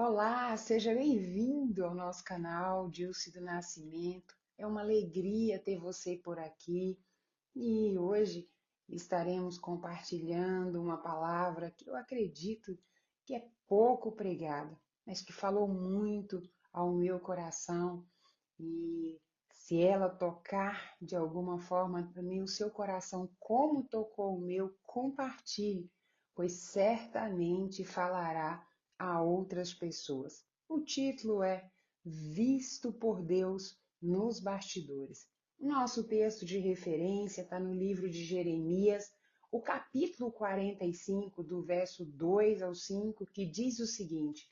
Olá, seja bem-vindo ao nosso canal Dilce do Nascimento. É uma alegria ter você por aqui e hoje estaremos compartilhando uma palavra que eu acredito que é pouco pregada, mas que falou muito ao meu coração e se ela tocar de alguma forma também o seu coração, como tocou o meu, compartilhe, pois certamente falará a outras pessoas. O título é Visto por Deus nos Bastidores. Nosso texto de referência está no livro de Jeremias, o capítulo 45, do verso 2 ao 5, que diz o seguinte: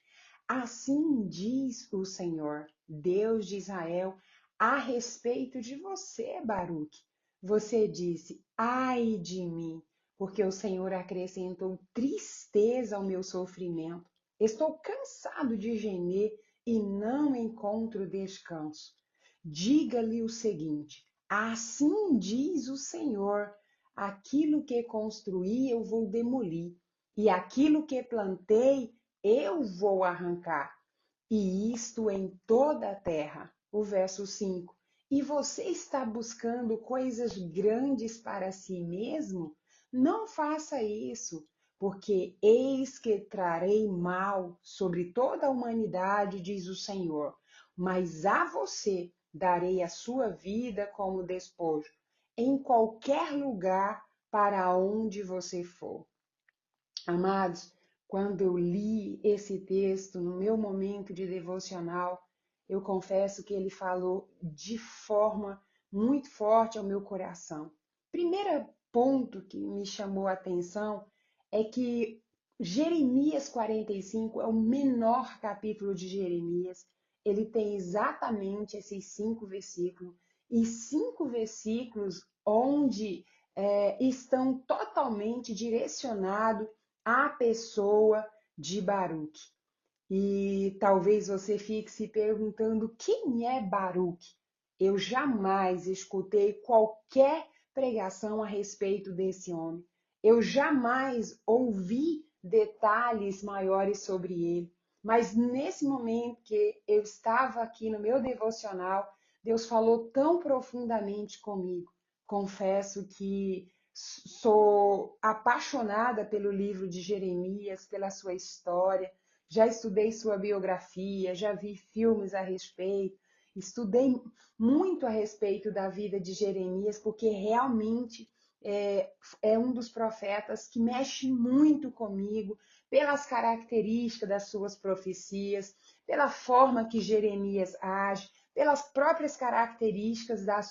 Assim diz o Senhor, Deus de Israel, a respeito de você, Baruque. Você disse, ai de mim, porque o Senhor acrescentou tristeza ao meu sofrimento. Estou cansado de gemer e não encontro descanso. Diga-lhe o seguinte: assim diz o Senhor, aquilo que construí eu vou demolir, e aquilo que plantei eu vou arrancar, e isto em toda a terra. O verso 5. E você está buscando coisas grandes para si mesmo? Não faça isso, porque eis que trarei mal sobre toda a humanidade, diz o Senhor. Mas a você darei a sua vida como despojo, em qualquer lugar para onde você for. Amados, quando eu li esse texto no meu momento de devocional, eu confesso que ele falou de forma muito forte ao meu coração. Primeiro ponto que me chamou a atenção é que Jeremias 45 é o menor capítulo de Jeremias. Ele tem exatamente esses 5 versículos, e 5 versículos onde estão totalmente direcionados a pessoa de Baruque. E talvez você fique se perguntando quem é Baruque. Eu jamais escutei qualquer pregação a respeito desse homem. Eu jamais ouvi detalhes maiores sobre ele. Mas nesse momento que eu estava aqui no meu devocional, Deus falou tão profundamente comigo. Confesso que sou apaixonada pelo livro de Jeremias, pela sua história. Já estudei sua biografia, já vi filmes a respeito, estudei muito a respeito da vida de Jeremias, porque realmente é um dos profetas que mexe muito comigo, pelas características das suas profecias, pela forma que Jeremias age, pelas próprias características da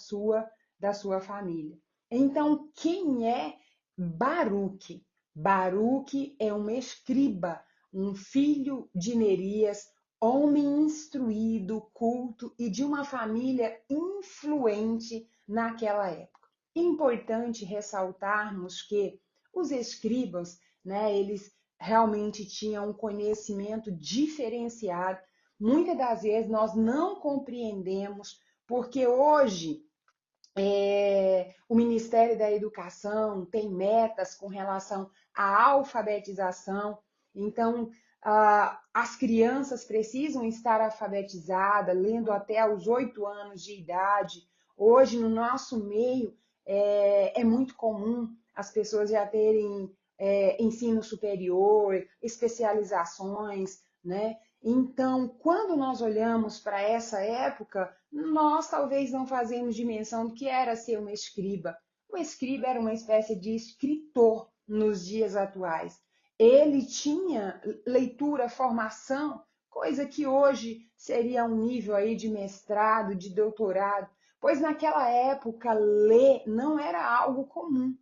sua família. Então, quem é Baruque? Baruque é um escriba, um filho de Nerias, homem instruído, culto e de uma família influente naquela época. Importante ressaltarmos que os escribas, né, eles realmente tinham um conhecimento diferenciado. Muitas das vezes nós não compreendemos, porque hoje o Ministério da Educação tem metas com relação à alfabetização. Então, as crianças precisam estar alfabetizadas, lendo até os 8 anos de idade. Hoje, no nosso meio, é muito comum as pessoas já terem ensino superior, especializações, né? Então, quando nós olhamos para essa época, nós talvez não fazemos dimensão do que era ser um escriba. O escriba era uma espécie de escritor nos dias atuais. Ele tinha leitura, formação, coisa que hoje seria um nível aí de mestrado, de doutorado, pois naquela época ler não era algo comum.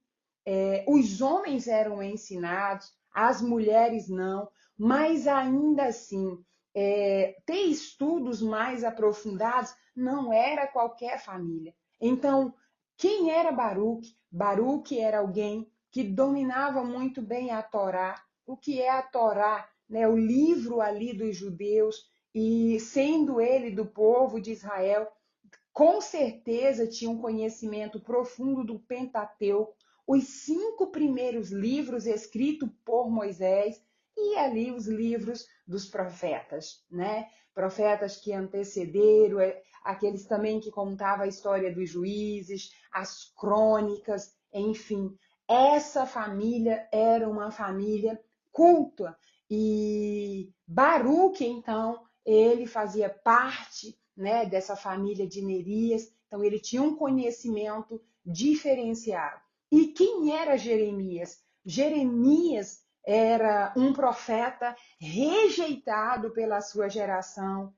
Os homens eram ensinados, as mulheres não, mas ainda assim, ter estudos mais aprofundados não era qualquer família. Então, quem era Baruque? Baruque era alguém que dominava muito bem a Torá. O que é a Torá? Né? O livro ali dos judeus, e sendo ele do povo de Israel, com certeza tinha um conhecimento profundo do Pentateuco, os 5 primeiros livros escritos por Moisés. e ali os livros dos profetas, né? Profetas que antecederam, aqueles também que contavam a história dos juízes, as crônicas, enfim. Essa família era uma família culta e Baruque, então, ele fazia parte, né, dessa família de Nerias, então ele tinha um conhecimento diferenciado. E quem era Jeremias? Jeremias era um profeta rejeitado pela sua geração,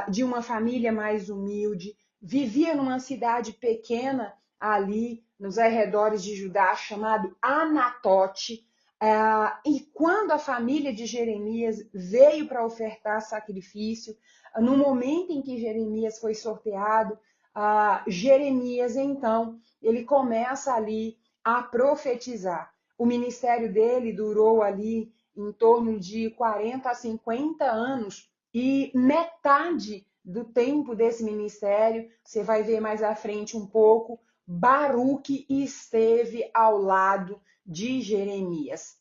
de uma família mais humilde, vivia numa cidade pequena ali nos arredores de Judá, chamado Anatote. E quando a família de Jeremias veio para ofertar sacrifício, no momento em que Jeremias foi sorteado, Jeremias, então, ele começa ali a profetizar. O ministério dele durou ali em torno de 40 a 50 anos e metade do tempo desse ministério, você vai ver mais à frente um pouco, Baruque esteve ao lado de Jeremias.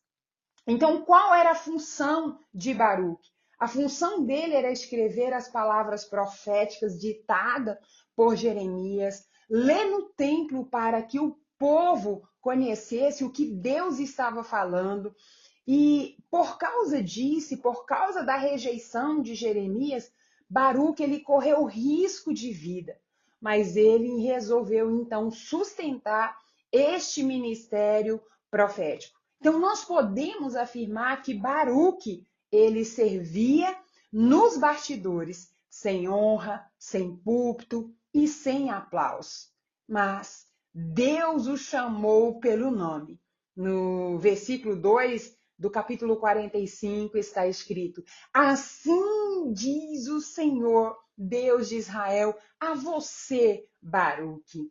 Então, qual era a função de Baruque? A função dele era escrever as palavras proféticas ditadas por Jeremias, ler no templo para que o povo conhecesse o que Deus estava falando. E por causa disso, por causa da rejeição de Jeremias, Baruque ele correu risco de vida, mas ele resolveu então sustentar este ministério profético. Então nós podemos afirmar que Baruque ele servia nos bastidores, sem honra, sem púlpito e sem aplauso. Mas Deus o chamou pelo nome. No versículo 2 do capítulo 45 está escrito: assim diz o Senhor, Deus de Israel, a você, Baruque.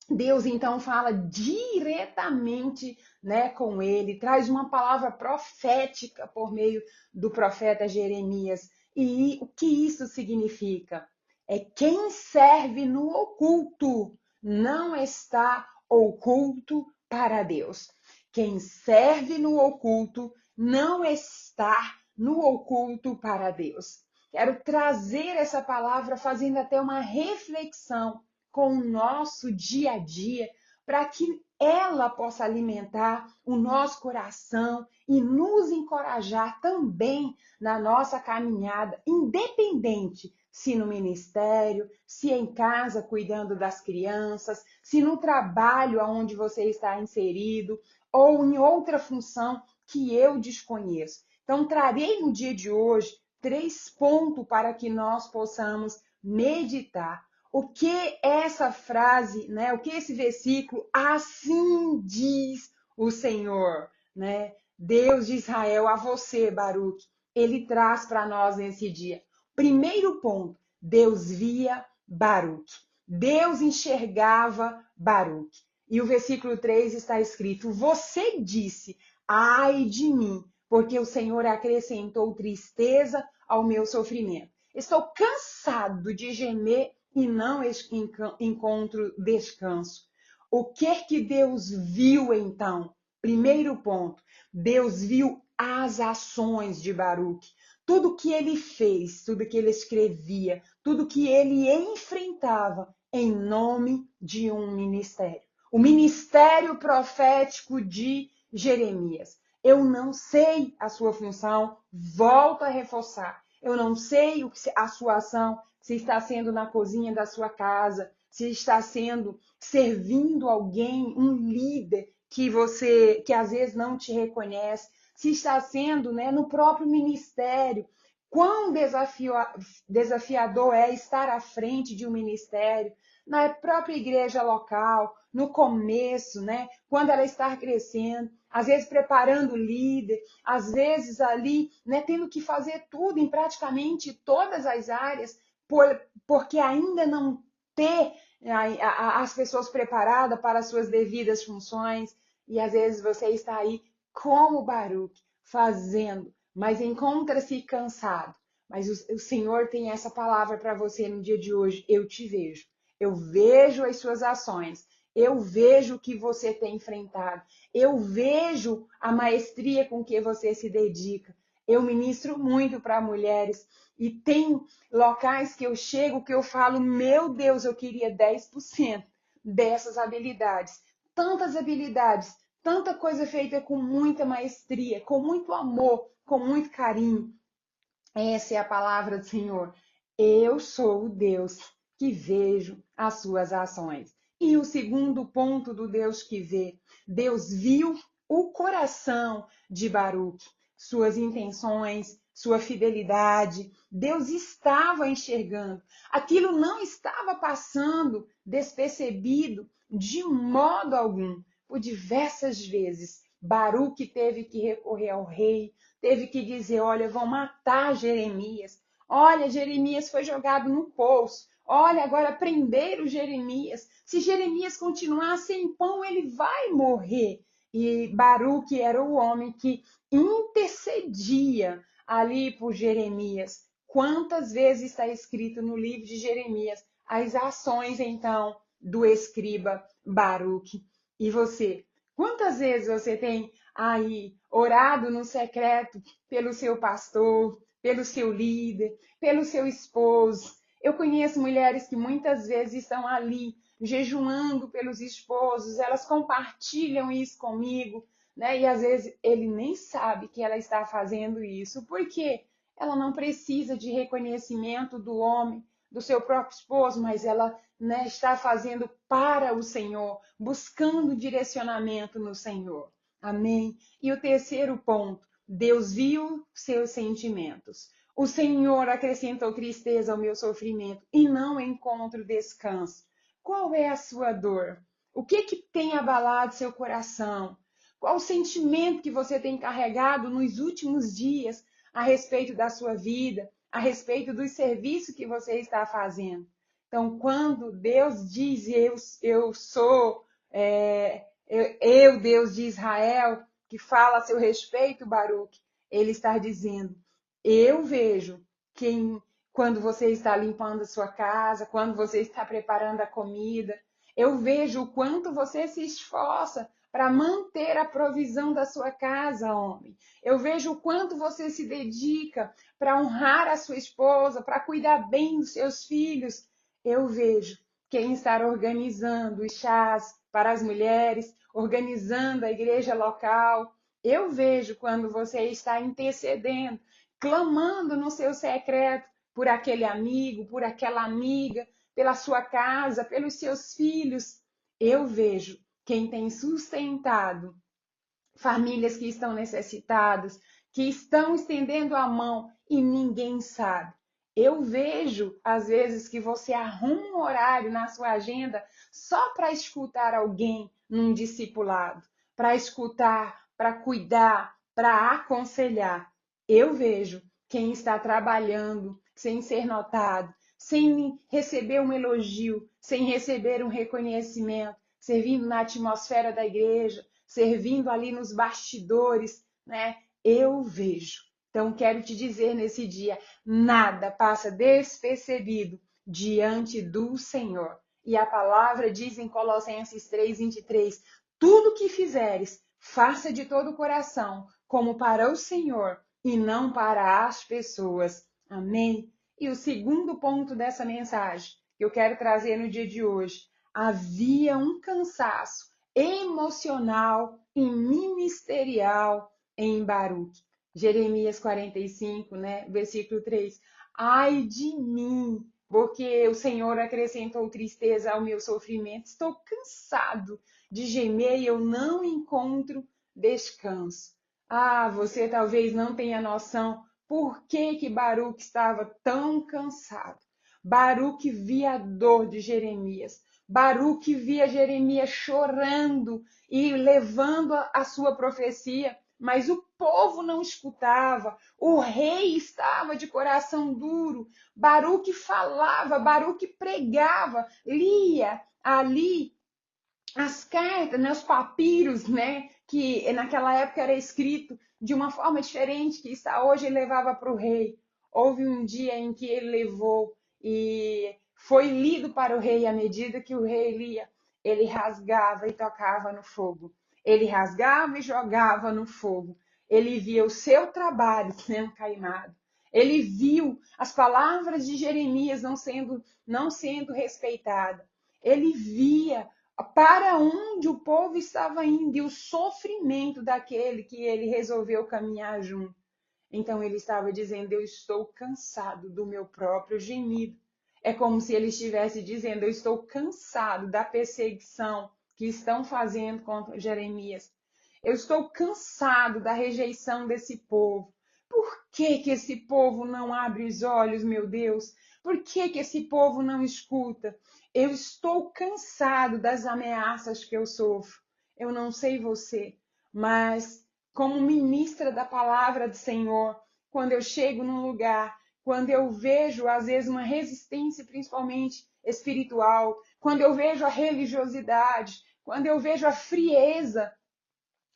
Deus então fala diretamente, né, com ele, traz uma palavra profética por meio do profeta Jeremias. E o que isso significa? É quem serve no oculto não está oculto para Deus. Quem serve no oculto não está no oculto para Deus. Quero trazer essa palavra fazendo até uma reflexão com o nosso dia a dia, para que ela possa alimentar o nosso coração e nos encorajar também na nossa caminhada, independente se no ministério, se em casa cuidando das crianças, se no trabalho onde você está inserido ou em outra função que eu desconheço. Então, trarei no dia de hoje 3 pontos para que nós possamos meditar. O que essa frase, né? O que esse versículo, assim diz o Senhor, né? Deus de Israel, a você, Baruque, ele traz para nós nesse dia. Primeiro ponto, Deus via Baruque. Deus enxergava Baruque. E o versículo 3 está escrito: você disse, ai de mim, porque o Senhor acrescentou tristeza ao meu sofrimento. Estou cansado de gemer e não encontro descanso. O que Deus viu então? Primeiro ponto, Deus viu as ações de Baruque. Tudo que ele fez, tudo que ele escrevia, tudo que ele enfrentava em nome de um ministério. O ministério profético de Jeremias. Eu não sei a sua função, volto a reforçar. Eu não sei a sua ação, se está sendo na cozinha da sua casa, se está sendo servindo alguém, um líder que às vezes não te reconhece, se está sendo, né, no próprio ministério. Quão desafiador é estar à frente de um ministério, na própria igreja local, no começo, né, quando ela está crescendo, às vezes preparando o líder, às vezes ali, né, tendo que fazer tudo em praticamente todas as áreas, porque ainda não ter as pessoas preparadas para as suas devidas funções, e às vezes você está aí como Baruque, fazendo, mas encontra-se cansado. Mas o Senhor tem essa palavra para você no dia de hoje: eu te vejo. Eu vejo as suas ações. Eu vejo o que você tem enfrentado. Eu vejo a maestria com que você se dedica. Eu ministro muito para mulheres e tem locais que eu chego que eu falo, meu Deus, eu queria 10% dessas habilidades. Tantas habilidades, tanta coisa feita com muita maestria, com muito amor, com muito carinho. Essa é a palavra do Senhor. Eu sou o Deus que vejo as suas ações. E o segundo ponto do Deus que vê, Deus viu o coração de Baruque, suas intenções, sua fidelidade. Deus estava enxergando. Aquilo não estava passando despercebido de modo algum. Por diversas vezes, Baruque teve que recorrer ao rei, teve que dizer, olha, vão matar Jeremias. Olha, Jeremias foi jogado no poço. Olha, agora prenderam Jeremias. Se Jeremias continuar sem pão, ele vai morrer. E Baruque era o homem que intercedia ali por Jeremias. Quantas vezes está escrito no livro de Jeremias as ações, então, do escriba Baruque? E você? Quantas vezes você tem aí orado no secreto pelo seu pastor, pelo seu líder, pelo seu esposo? Eu conheço mulheres que muitas vezes estão ali jejuando pelos esposos, elas compartilham isso comigo, né? E às vezes ele nem sabe que ela está fazendo isso, porque ela não precisa de reconhecimento do homem, do seu próprio esposo, mas ela, né, está fazendo para o Senhor, buscando direcionamento no Senhor. Amém? E o terceiro ponto, Deus viu seus sentimentos. O Senhor acrescentou tristeza ao meu sofrimento e não encontro descanso. Qual é a sua dor? O que tem abalado seu coração? Qual o sentimento que você tem carregado nos últimos dias a respeito da sua vida, a respeito do serviço que você está fazendo? Então, quando Deus diz eu sou, Deus de Israel, que fala a seu respeito, Baruque, ele está dizendo, eu vejo quando você está limpando a sua casa, quando você está preparando a comida, eu vejo o quanto você se esforça para manter a provisão da sua casa, homem. Eu vejo o quanto você se dedica para honrar a sua esposa, para cuidar bem dos seus filhos. Eu vejo quem está organizando os chás para as mulheres, organizando a igreja local. Eu vejo quando você está intercedendo, clamando no seu secreto por aquele amigo, por aquela amiga, pela sua casa, pelos seus filhos. Eu vejo quem tem sustentado famílias que estão necessitadas, que estão estendendo a mão e ninguém sabe. Eu vejo, às vezes, que você arruma um horário na sua agenda só para escutar alguém num discipulado, para escutar, para cuidar, para aconselhar. Eu vejo quem está trabalhando sem ser notado, sem receber um elogio, sem receber um reconhecimento, servindo na atmosfera da igreja, servindo ali nos bastidores, né? Eu vejo. Então, quero te dizer nesse dia, nada passa despercebido diante do Senhor. E a palavra diz em Colossenses 3:23, tudo que fizeres, faça de todo o coração, como para o Senhor e não para as pessoas. Amém? E o segundo ponto dessa mensagem que eu quero trazer no dia de hoje, havia um cansaço emocional e ministerial em Baruque. Jeremias 45, né, versículo 3. Ai de mim, porque o Senhor acrescentou tristeza ao meu sofrimento. Estou cansado de gemer e eu não encontro descanso. Ah, você talvez não tenha noção por que Baruque estava tão cansado. Baruque via a dor de Jeremias. Baruque via Jeremias chorando e levando a sua profecia, mas o povo não escutava. O rei estava de coração duro. Baruque falava, Baruque pregava, lia ali as cartas, né, os papiros, né, que naquela época era escrito de uma forma diferente que está hoje, ele levava para o rei. Houve um dia em que ele levou e foi lido para o rei, à medida que o rei lia, ele rasgava e tocava no fogo. Ele rasgava e jogava no fogo. Ele via o seu trabalho sendo queimado. Ele viu as palavras de Jeremias não sendo respeitadas. Ele via para onde o povo estava indo e o sofrimento daquele que ele resolveu caminhar junto. Então ele estava dizendo: eu estou cansado do meu próprio gemido. É como se ele estivesse dizendo: eu estou cansado da perseguição que estão fazendo contra Jeremias. Eu estou cansado da rejeição desse povo. Por que que esse povo não abre os olhos, meu Deus? Por que que esse povo não escuta? Eu estou cansado das ameaças que eu sofro. Eu não sei você, mas como ministra da palavra do Senhor, quando eu chego num lugar, quando eu vejo, às vezes, uma resistência, principalmente espiritual, quando eu vejo a religiosidade, quando eu vejo a frieza,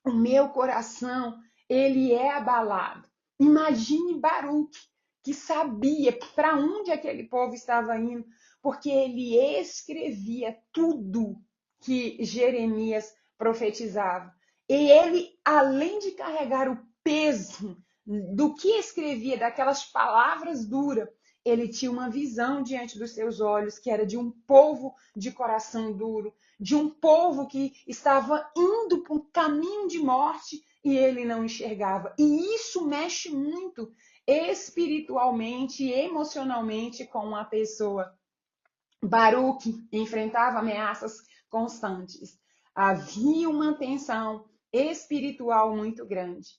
o meu coração, ele é abalado. Imagine Baruque, que sabia para onde aquele povo estava indo, porque ele escrevia tudo que Jeremias profetizava. E ele, além de carregar o peso do que escrevia, daquelas palavras duras, ele tinha uma visão diante dos seus olhos, que era de um povo de coração duro, de um povo que estava indo para um caminho de morte e ele não enxergava. E isso mexe muito espiritualmente e emocionalmente com uma pessoa. Baruque enfrentava ameaças constantes. Havia uma tensão espiritual muito grande.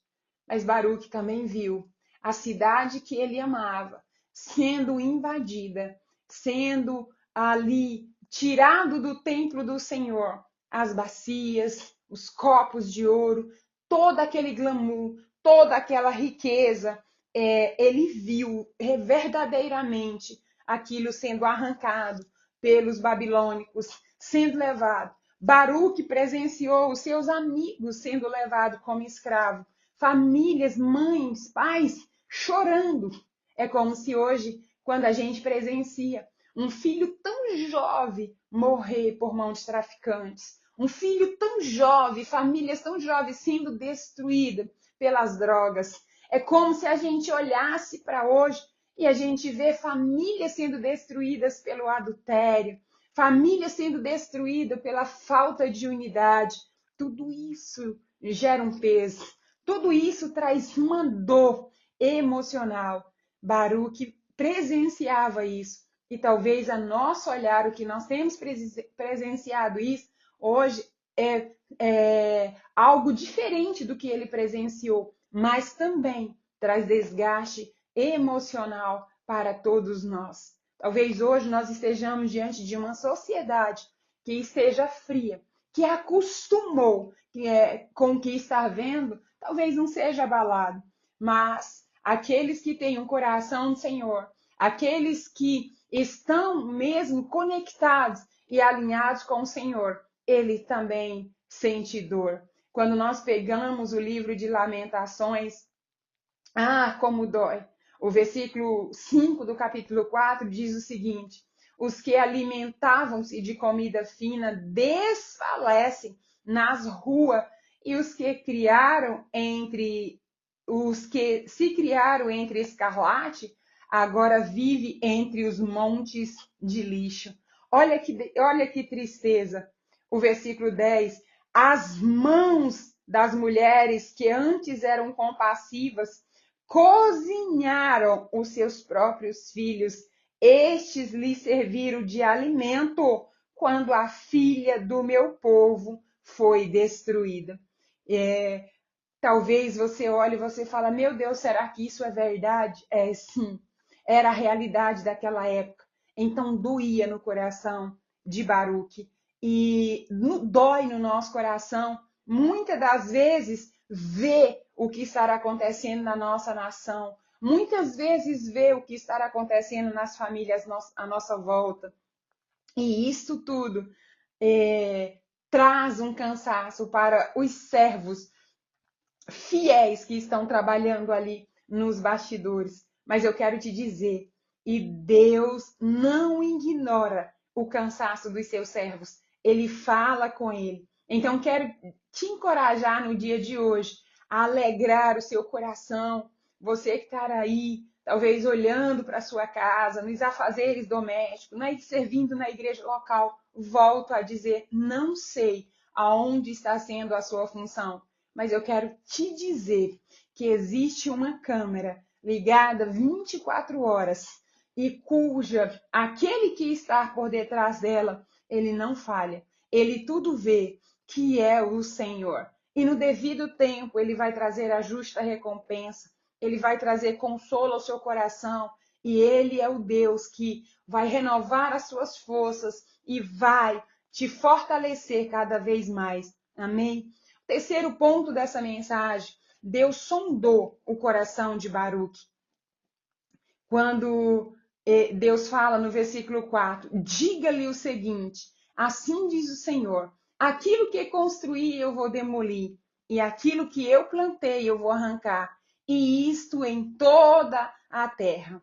Mas Baruque também viu a cidade que ele amava sendo invadida, sendo ali tirado do templo do Senhor as bacias, os copos de ouro, todo aquele glamour, toda aquela riqueza. Ele viu verdadeiramente aquilo sendo arrancado pelos babilônicos, sendo levado. Baruque presenciou os seus amigos sendo levados como escravo, famílias, mães, pais chorando. É como se hoje, quando a gente presencia um filho tão jovem morrer por mão de traficantes, um filho tão jovem, famílias tão jovens sendo destruídas pelas drogas. É como se a gente olhasse para hoje e a gente vê famílias sendo destruídas pelo adultério, famílias sendo destruídas pela falta de unidade. Tudo isso gera um peso. Tudo isso traz uma dor emocional. Baruque presenciava isso. E talvez a nosso olhar, o que nós temos presenciado isso, hoje é algo diferente do que ele presenciou, mas também traz desgaste emocional para todos nós. Talvez hoje nós estejamos diante de uma sociedade que esteja fria, que acostumou com o que está vendo, talvez não seja abalado, mas aqueles que têm um coração do Senhor, aqueles que estão mesmo conectados e alinhados com o Senhor, ele também sente dor. Quando nós pegamos o livro de Lamentações, como dói. O versículo 5 do capítulo 4 diz o seguinte: os que alimentavam-se de comida fina desfalecem nas ruas, e os que se criaram entre escarlate, agora vive entre os montes de lixo. Olha que tristeza. O versículo 10: as mãos das mulheres que antes eram compassivas cozinharam os seus próprios filhos. Estes lhes serviram de alimento quando a filha do meu povo foi destruída. Talvez você olhe e você fala: meu Deus, será que isso é verdade? Sim, era a realidade daquela época. Então doía no coração de Baruque e dói no nosso coração muitas das vezes ver o que estará acontecendo na nossa nação, muitas vezes ver o que estará acontecendo nas famílias à nossa volta. E isso tudo traz um cansaço para os servos fiéis que estão trabalhando ali nos bastidores. Mas eu quero te dizer, e Deus não ignora o cansaço dos seus servos. ele fala com ele. Então, quero te encorajar no dia de hoje a alegrar o seu coração. Você que está aí, talvez olhando para a sua casa, nos afazeres domésticos, servindo na igreja local, volto a dizer, não sei aonde está sendo a sua função, mas eu quero te dizer que existe uma câmera ligada 24 horas e cuja aquele que está por detrás dela, ele não falha. Ele tudo vê, que é o Senhor. E no devido tempo, ele vai trazer a justa recompensa. Ele vai trazer consolo ao seu coração. E ele é o Deus que vai renovar as suas forças e vai te fortalecer cada vez mais. Amém? Terceiro ponto dessa mensagem, Deus sondou o coração de Baruque. Quando Deus fala no versículo 4, diga-lhe o seguinte, assim diz o Senhor, aquilo que construí eu vou demolir, e aquilo que eu plantei eu vou arrancar, e isto em toda a terra.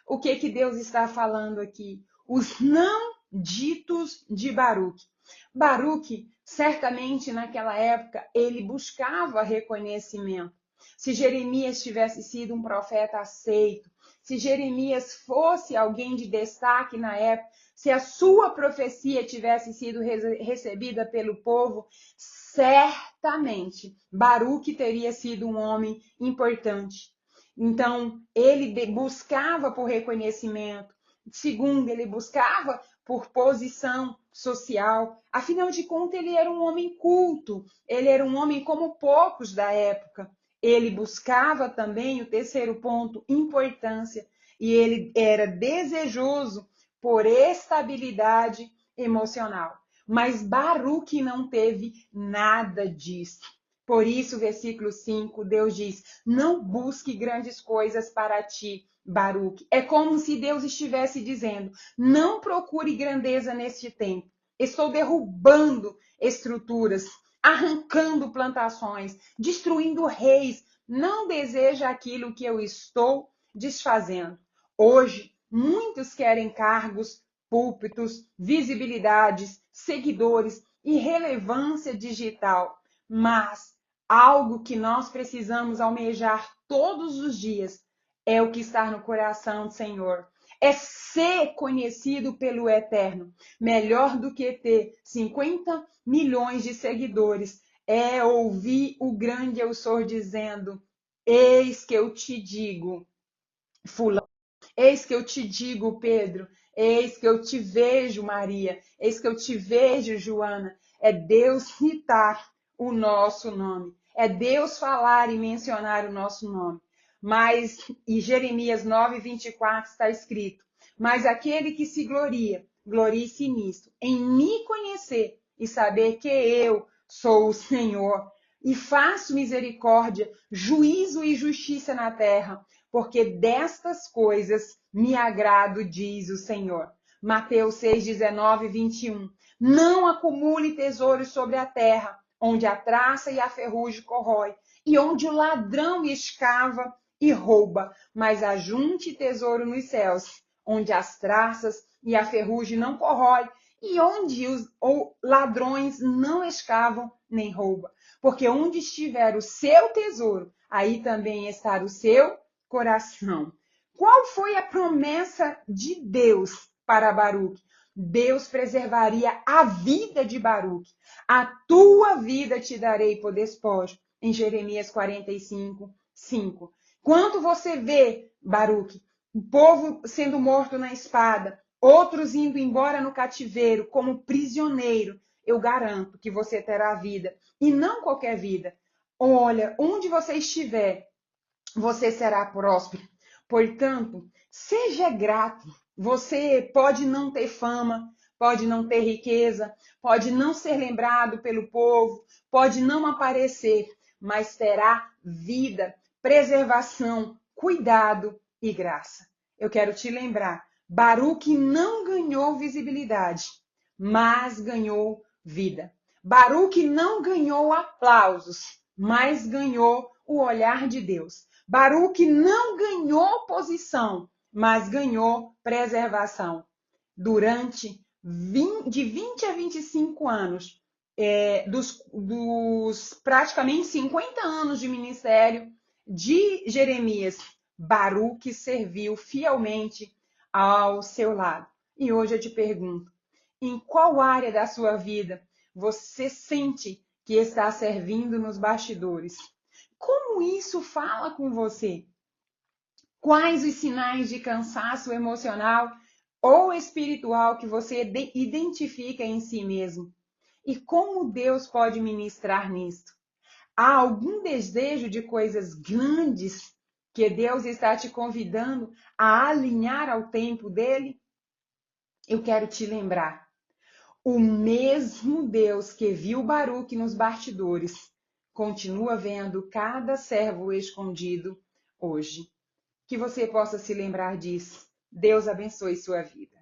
O que Deus está falando aqui? Os não ditos de Baruque. Baruque, certamente naquela época, ele buscava reconhecimento. Se Jeremias tivesse sido um profeta aceito, se Jeremias fosse alguém de destaque na época, se a sua profecia tivesse sido recebida pelo povo, certamente Baruque teria sido um homem importante. Então, ele buscava por reconhecimento. Segundo, ele buscava por posição social. Afinal de contas, ele era um homem culto. Ele era um homem como poucos da época. Ele buscava também, o terceiro ponto, importância. E ele era desejoso por estabilidade emocional. Mas Baruque não teve nada disso. Por isso, versículo 5, Deus diz, não busque grandes coisas para ti, Baruque. É como se Deus estivesse dizendo, não procure grandeza neste tempo. Estou derrubando estruturas, arrancando plantações, destruindo reis. Não deseja aquilo que eu estou desfazendo. Hoje, muitos querem cargos, púlpitos, visibilidades, seguidores e relevância digital. Mas algo que nós precisamos almejar todos os dias é o que está no coração do Senhor. É ser conhecido pelo Eterno. Melhor do que ter 50 milhões de seguidores é ouvir o grande eu sou dizendo, eis que eu te digo, fulano, eis que eu te digo, Pedro, eis que eu te vejo, Maria, eis que eu te vejo, Joana. É Deus citar o nosso nome. É Deus falar e mencionar o nosso nome. Mas, em Jeremias 9, 24 está escrito, mas aquele que se gloria, glorie-se nisto, em me conhecer e saber que eu sou o Senhor e faço misericórdia, juízo e justiça na terra, porque destas coisas me agrado, diz o Senhor. Mateus 6, 19 e 21. Não acumule tesouros sobre a terra, onde a traça e a ferrugem corrói, e onde o ladrão escava e rouba, mas ajunte tesouro nos céus, onde as traças e a ferrugem não corrói, e onde os ladrões não escavam nem roubam. Porque onde estiver o seu tesouro, aí também está o seu coração. Qual foi a promessa de Deus para Baruque? Deus preservaria a vida de Baruque. A tua vida te darei por despojo. Em Jeremias 45, 5. Quando você vê, Baruque, o povo sendo morto na espada, outros indo embora no cativeiro como prisioneiro, eu garanto que você terá vida. E não qualquer vida. Olha, onde você estiver, você será próspero. Portanto, seja grato. Você pode não ter fama, pode não ter riqueza, pode não ser lembrado pelo povo, pode não aparecer, mas terá vida, preservação, cuidado e graça. Eu quero te lembrar, Baruque não ganhou visibilidade, mas ganhou vida. Baruque não ganhou aplausos, mas ganhou o olhar de Deus. Baruque não ganhou posição, mas ganhou preservação. Durante de 20 a 25 anos, dos praticamente 50 anos de ministério de Jeremias, Baruque serviu fielmente ao seu lado. E hoje eu te pergunto, em qual área da sua vida você sente que está servindo nos bastidores? Como isso fala com você? Quais os sinais de cansaço emocional ou espiritual que você identifica em si mesmo? E como Deus pode ministrar nisto? Há algum desejo de coisas grandes que Deus está te convidando a alinhar ao tempo dele? Eu quero te lembrar, o mesmo Deus que viu Baruque nos bastidores continua vendo cada servo escondido hoje. Que você possa se lembrar disso. Deus abençoe sua vida.